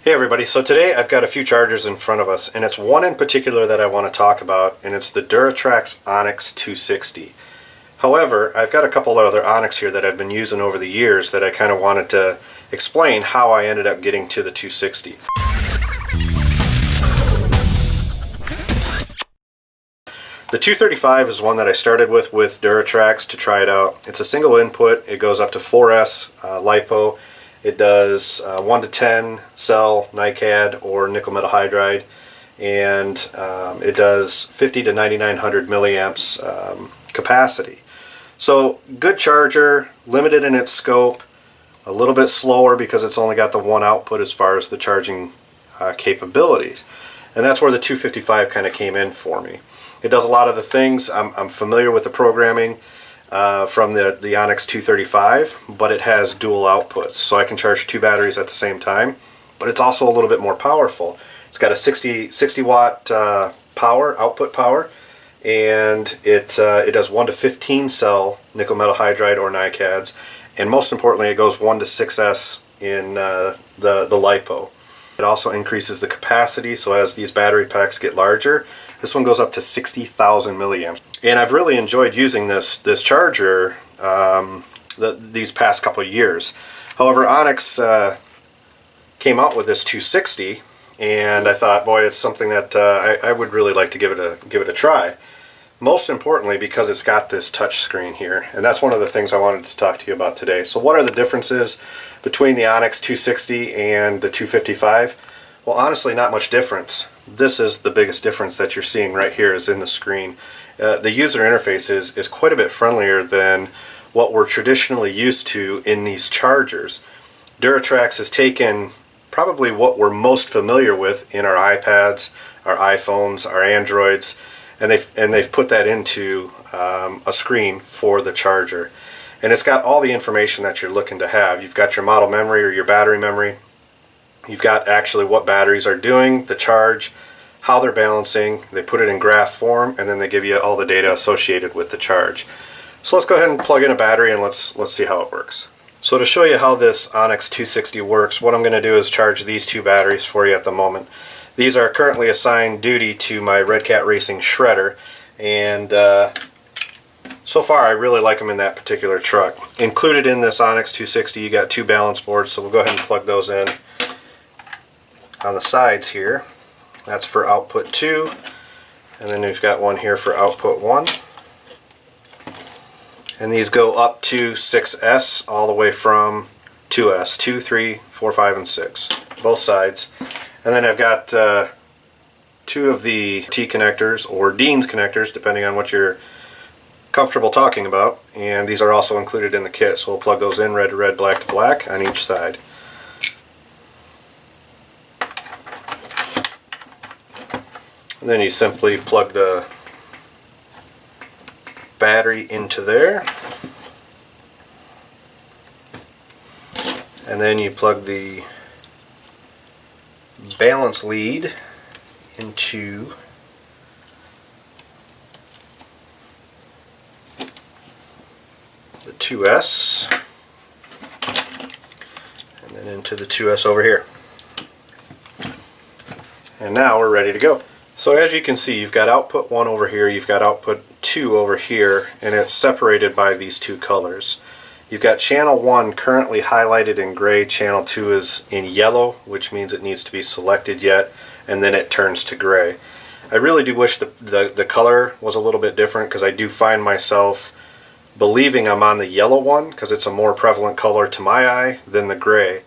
Hey everybody, so today I've got a few chargers in front of us, and it's one in particular that I want to talk about, and it's the Duratrax Onyx 260. However, I've got a couple other Onyx here that I've been using over the years that I kind of wanted to explain how I ended up getting to the 260. The 235 is one that I started with Duratrax to try it out. It's a single input. It goes up to 4S LiPo. It does 1 to 10 cell NiCad or nickel metal hydride, and it does 50 to 9900 milliamps capacity. So good charger, limited in its scope, a little bit slower because it's only got the one output as far as the charging capabilities. And that's where the 255 kind of came in for me. It does a lot of the things. I'm familiar with the programming from the Onyx 235, but it has dual outputs, so I can charge two batteries at the same time, but it's also a little bit more powerful. It's got a 60 watt output power, and it does 1 to 15 cell nickel metal hydride or NiCads, and most importantly it goes 1 to 6S in the LiPo. It also increases the capacity, so as these battery packs get larger, this one goes up to 60,000 milliamps. And I've really enjoyed using this charger these past couple of years. However, Onyx came out with this 260, and I thought, boy, it's something that I would really like to give it a try. Most importantly, because it's got this touch screen here, and that's one of the things I wanted to talk to you about today. So what are the differences between the Onyx 260 and the 255? Well, honestly, not much difference. This is the biggest difference that you're seeing right here is in the screen. The user interface is quite a bit friendlier than what we're traditionally used to in these chargers. Duratrax has taken probably what we're most familiar with in our iPads, our iPhones, our Androids, and they've put that into a screen for the charger. And it's got all the information that you're looking to have. You've got your model memory or your battery memory. You've got actually what batteries are doing, the charge, how they're balancing. They put it in graph form, and then they give you all the data associated with the charge. So let's go ahead and plug in a battery and let's see how it works. So to show you how this Onyx 260 works, what I'm going to do is charge these two batteries for you at the moment. These are currently assigned duty to my Red Cat Racing shredder, and so far I really like them in that particular truck. Included in this Onyx 260 you got two balance boards, so we'll go ahead and plug those in on the sides here. That's for output 2, and then we've got one here for output 1. And these go up to 6S all the way from 2S, 2, 3, 4, 5, and 6, both sides. And then I've got two of the T connectors or Dean's connectors, depending on what you're comfortable talking about, and these are also included in the kit, so we'll plug those in red to red, black to black on each side. And then you simply plug the battery into there, and then you plug the balance lead into the 2S, and then into the 2S over here. And now we're ready to go. So as you can see, you've got output 1 over here, you've got output 2 over here, and it's separated by these two colors. You've got channel 1 currently highlighted in gray, channel 2 is in yellow, which means it needs to be selected yet, and then it turns to gray. I really do wish the color was a little bit different, because I do find myself believing I'm on the yellow one, because it's a more prevalent color to my eye than the gray.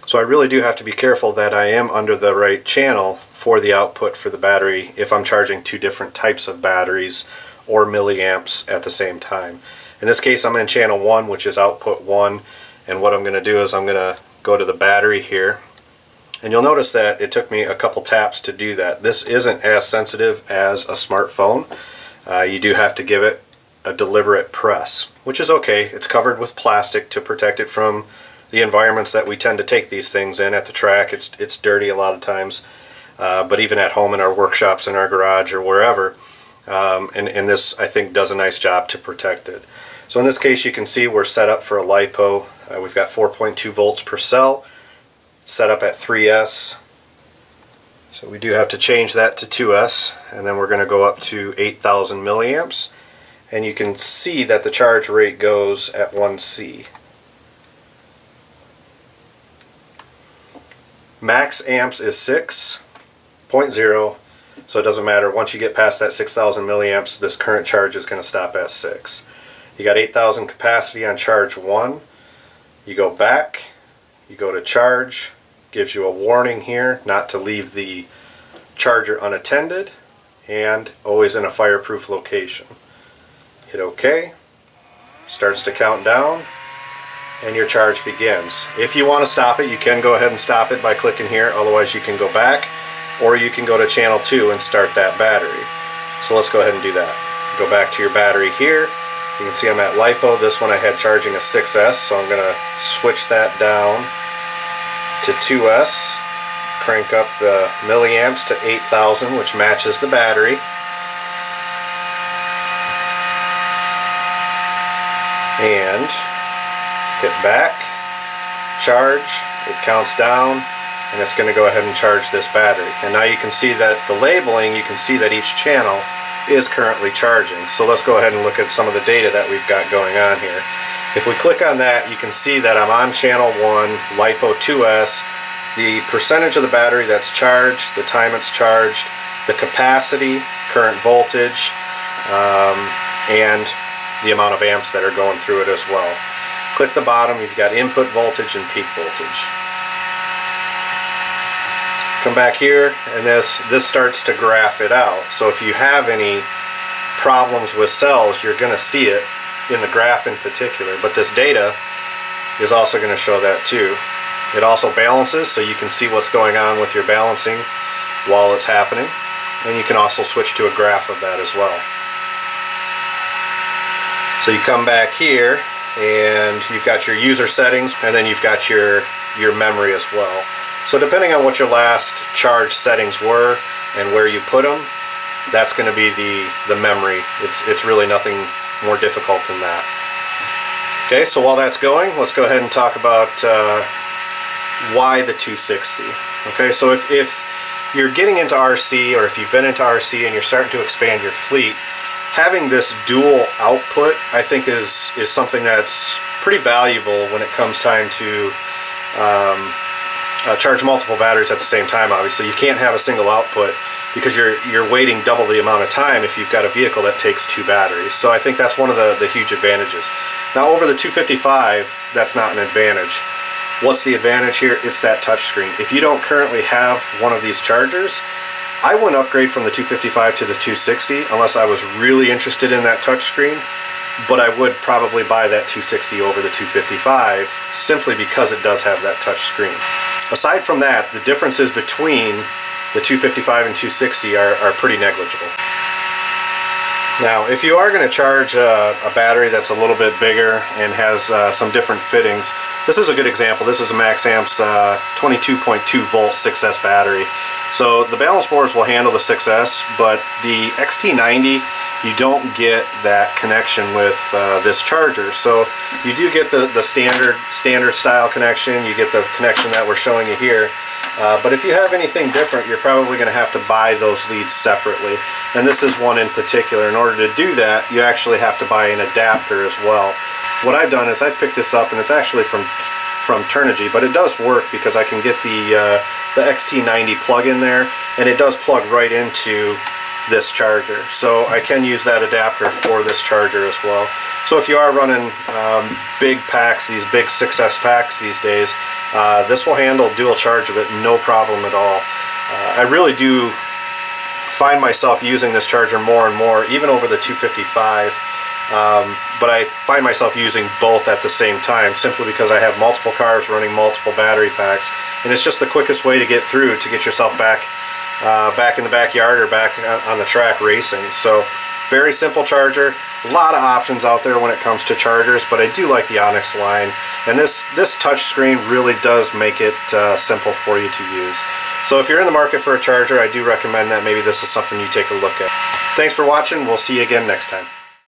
So I really do have to be careful that I am under the right channel for the output for the battery if I'm charging two different types of batteries or milliamps at the same time. In this case I'm in channel 1, which is output 1, and what I'm going to do is I'm going to go to the battery here, and you'll notice that it took me a couple taps to do that. This isn't as sensitive as a smartphone. You do have to give it a deliberate press, which is okay. It's covered with plastic to protect it from the environments that we tend to take these things in. At the track it's dirty a lot of times, but even at home in our workshops, in our garage, or wherever, and this I think does a nice job to protect it. So in this case you can see we're set up for a LiPo. We've got 4.2 volts per cell, set up at 3S. So we do have to change that to 2S, and then we're going to go up to 8,000 milliamps, and you can see that the charge rate goes at 1C. Max amps is 6.0, so it doesn't matter. Once you get past that 6,000 milliamps, this current charge is going to stop at 6. You got 8,000 capacity on charge 1. You go back, you go to charge, gives you a warning here not to leave the charger unattended, and always in a fireproof location. Hit OK, starts to count down, and your charge begins. If you want to stop it, you can go ahead and stop it by clicking here. Otherwise you can go back, or you can go to channel 2 and start that battery. So let's go ahead and do that. Go back to your battery here. You can see I'm at LiPo. This one I had charging a 6S, so I'm going to switch that down to 2S. Crank up the milliamps to 8,000, which matches the battery. And hit back, charge, it counts down, and it's going to go ahead and charge this battery. And now you can see that the labeling, you can see that each channel is currently charging. So let's go ahead and look at some of the data that we've got going on here. If we click on that, you can see that I'm on channel 1, LiPo 2S, the percentage of the battery that's charged, the time it's charged, the capacity, current voltage, and the amount of amps that are going through it as well. Click the bottom, you've got input voltage and peak voltage. Come back here, and this starts to graph it out. So if you have any problems with cells, you're going to see it in the graph in particular, but this data is also going to show that too. It also balances, so you can see what's going on with your balancing while it's happening, and you can also switch to a graph of that as well. So you come back here and you've got your user settings, and then you've got your memory as well. So depending on what your last charge settings were and where you put them, that's going to be the memory. It's really nothing more difficult than that. Okay, so while that's going, let's go ahead and talk about why the 260. Okay, so if you're getting into RC, or if you've been into RC and you're starting to expand your fleet, having this dual output, I think, is something that's pretty valuable when it comes time to charge multiple batteries at the same time. Obviously, you can't have a single output because you're waiting double the amount of time if you've got a vehicle that takes 2 batteries. So I think that's one of the huge advantages. Now over the 255, that's not an advantage. What's the advantage here? It's that touchscreen. If you don't currently have one of these chargers, I wouldn't upgrade from the 255 to the 260 unless I was really interested in that touchscreen, but I would probably buy that 260 over the 255 simply because it does have that touchscreen. Aside from that, the differences between the 255 and 260 are pretty negligible. Now, if you are going to charge a battery that's a little bit bigger and has some different fittings, this is a good example. This is a Max Amps 22.2 volt 6S battery. So the balance boards will handle the 6S, but the XT90, you don't get that connection with this charger. So you do get the standard style connection. You get the connection that we're showing you here. But if you have anything different, you're probably going to have to buy those leads separately. And this is one in particular. In order to do that, you actually have to buy an adapter as well. What I've done is I picked this up, and it's actually from Turnigy, but it does work because I can get the XT90 plug in there, and it does plug right into this charger. So I can use that adapter for this charger as well. So if you are running big packs, these big 6S packs these days, this will handle dual charge of it, no problem at all. I really do find myself using this charger more and more, even over the 255, but I find myself using both at the same time simply because I have multiple cars running multiple battery packs, and it's just the quickest way to get through to get yourself back in the backyard or back on the track racing. So very simple charger. A lot of options out there when it comes to chargers, but I do like the Onyx line, and this touch screen really does make it simple for you to use. So if you're in the market for a charger, I do recommend that maybe this is something you take a look at. Thanks for watching. We'll see you again next time.